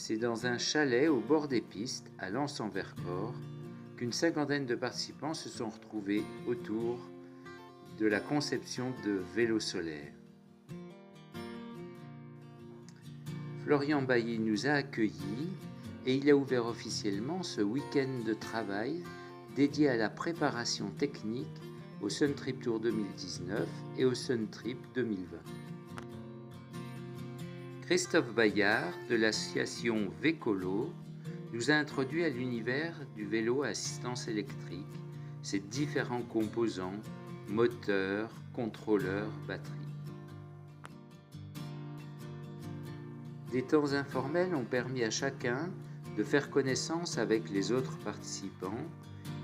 C'est dans un chalet au bord des pistes, à Lens-en-Vercors, qu'une cinquantaine de participants se sont retrouvés autour de la conception de vélos solaires. Florian Bailly nous a accueillis et il a ouvert officiellement ce week-end de travail dédié à la préparation technique au Sun Trip Tour 2019 et au Sun Trip 2020. Christophe Bayard de l'association Vécolo nous a introduit à l'univers du vélo à assistance électrique, ses différents composants, moteur, contrôleur, batterie. Des temps informels ont permis à chacun de faire connaissance avec les autres participants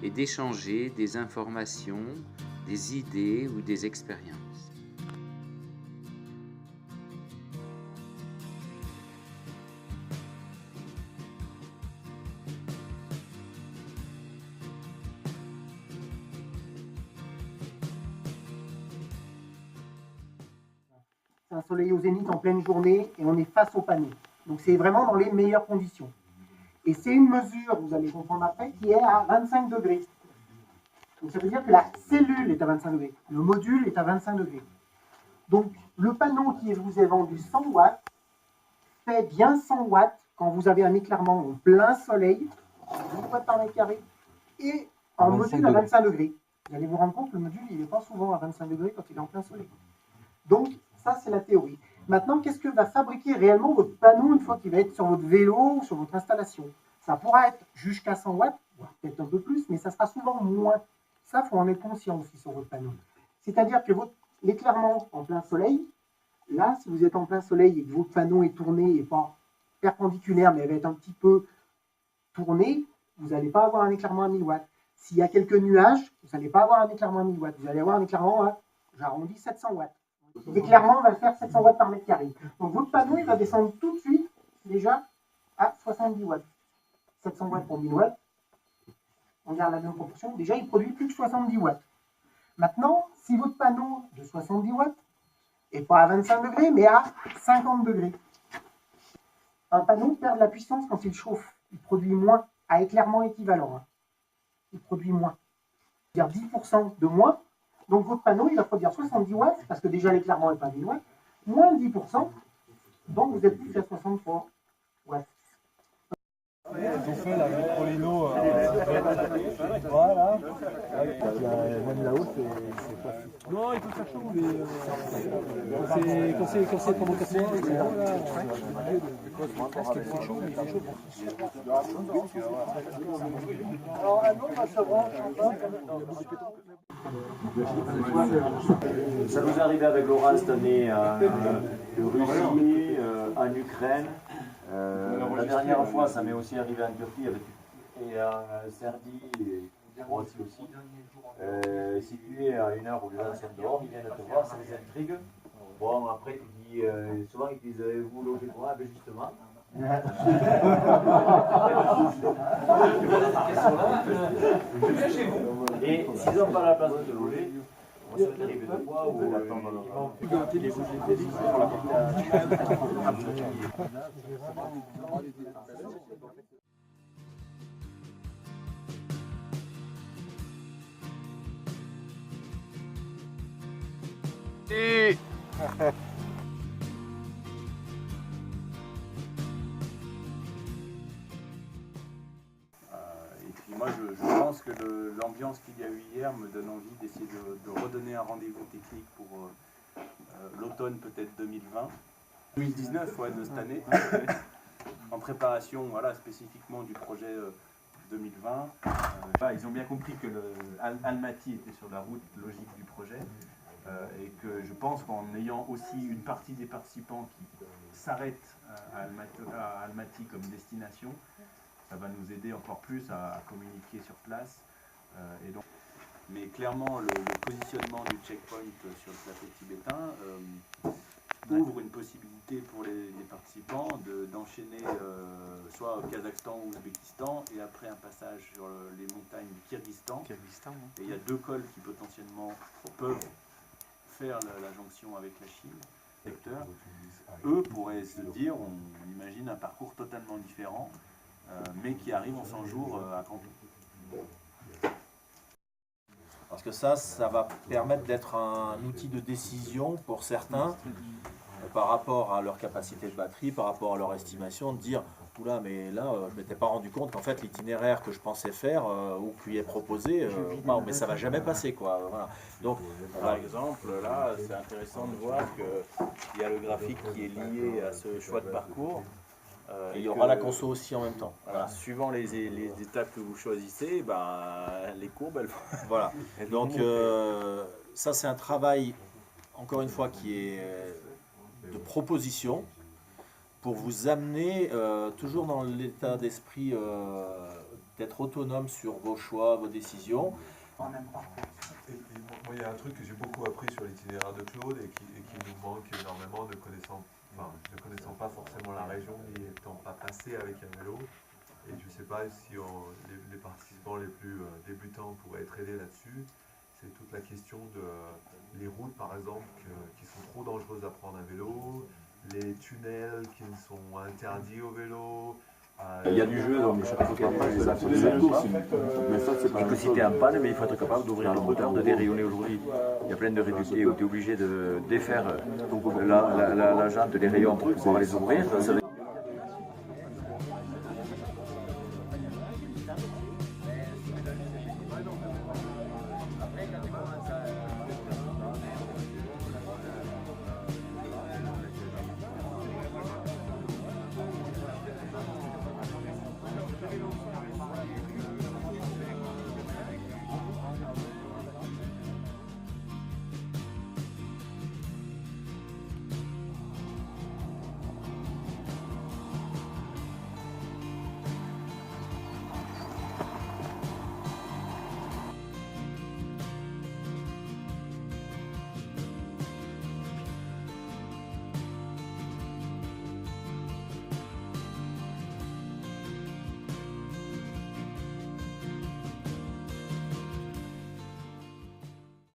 et d'échanger des informations, des idées ou des expériences. C'est un soleil au zénith en pleine journée et on est face au panneau. Donc c'est vraiment dans les meilleures conditions. Et c'est une mesure, vous allez comprendre après, qui est à 25 degrés. Donc ça veut dire que la cellule est à 25 degrés, le module est à 25 degrés. Donc le panneau qui vous est vendu 100 watts fait bien 100 watts quand vous avez un éclairement en plein soleil, 10 watts par mètre carré, et en module à 25 degrés. Vous allez vous rendre compte que le module il n'est pas souvent à 25 degrés quand il est en plein soleil. Donc ça c'est la théorie. Maintenant, qu'est-ce que va fabriquer réellement votre panneau une fois qu'il va être sur votre vélo ou sur votre installation? Ça pourra être jusqu'à 100 watts, voire peut-être un peu plus, mais ça sera souvent moins. Ça, il faut en être conscient aussi sur votre panneau. C'est-à-dire que l'éclairement en plein soleil, là, si vous êtes en plein soleil et que votre panneau est tourné et pas perpendiculaire, mais va être un petit peu tourné, vous n'allez pas avoir un éclairement à 1000 watts. S'il y a quelques nuages, vous n'allez pas avoir un éclairement à 1000 watts. Vous allez avoir un éclairement à, j'arrondis, 700 watts. L'éclairement va faire 700 watts par mètre carré. Donc votre panneau, il va descendre tout de suite, déjà, à 70 watts. 700 watts pour 1000 watts. On garde la même proportion. Déjà, il produit plus de 70 watts. Maintenant, si votre panneau de 70 watts n'est pas à 25 degrés, mais à 50 degrés, un panneau perd de la puissance quand il chauffe. Il produit moins, à éclairement équivalent. Il produit moins. C'est-à-dire 10% de moins. Donc votre panneau, il va produire 70 watts, parce que déjà l'éclairement n'est pas 1000 watts, moins 10%, donc vous êtes plus à 63 watts. Ils ont fait la Prolino, voilà. Même là-haut, c'est pas. Non, il peut faire chaud, mais quand c'est pendant 4 mois, c'est bon là. Presque il fait chaud, mais il fait chaud. Alors un autre va se branche. Ça nous est arrivé avec Laurent cette année de Russie, en Ukraine. La dernière fois, ça m'est aussi arrivé en Turquie et en Serbie et en Croatie aussi. Situé à 1 heure ou 2 heures dehors, ils viennent te voir, ça les intrigue. Bon, après, tu dis, souvent ils disent, vous logez pour moi, ben justement. Et s'ils n'ont pas la place de te loger, moi ça m'est arrivé 2 fois où ils m'ont fait les bougies de Félix pour la Et puis moi je pense que l'ambiance qu'il y a eu hier me donne envie d'essayer de redonner un rendez-vous technique pour l'automne peut-être 2020. 2019 ouais, de cette année, en préparation voilà, spécifiquement du projet 2020. Ils ont bien compris que Almaty était sur la route logique du projet. Et que je pense qu'en ayant aussi une partie des participants qui s'arrêtent à Almaty comme destination, ça va nous aider encore plus à communiquer sur place. Et donc, mais clairement, le positionnement du checkpoint sur le plateau tibétain ouvre une possibilité pour les participants d'enchaîner soit au Kazakhstan ou l'Ouzbékistan et après un passage sur les montagnes du Kyrgyzstan. Et il y a 2 cols qui potentiellement peuvent faire la jonction avec la Chine. secteur, eux pourraient se dire, on imagine un parcours totalement différent, mais qui arrive en 100 jours à Canton. Parce que ça va permettre d'être un outil de décision pour certains par rapport à leur capacité de batterie, par rapport à leur estimation, de dire « Oula, mais là, je ne m'étais pas rendu compte qu'en fait l'itinéraire que je pensis faire ou qui est proposé, mais ça ne va jamais passer. » quoi. Voilà. Donc, par exemple, là, c'est intéressant de voir qu'il y a le graphique qui est lié à ce choix de parcours. Et il y aura la conso aussi en même temps. Voilà. Suivant les étapes que vous choisissez, les courbes, elles vont... Voilà. Donc ça c'est un travail, encore une fois, qui est de proposition pour vous amener toujours dans l'état d'esprit d'être autonome sur vos choix, vos décisions. Moi, il y a un truc que j'ai beaucoup appris sur l'itinéraire de Claude et qui nous manque énormément ne connaissant pas forcément la région et n'étant pas passé avec un vélo. Et je ne sais pas si les participants les plus débutants pourraient être aidés là-dessus. C'est toute la question de les routes, par exemple, qui sont trop dangereuses à prendre à vélo, les tunnels qui sont interdits au vélo. Il y a du jeu, donc chaque fois qu'il y a des axes, je peux citer un panne, mais il faut être capable d'ouvrir le moteur, de dérayonner aujourd'hui. Il y a plein de réductés où tu es obligé de défaire la jante des rayons pour pouvoir les ouvrir.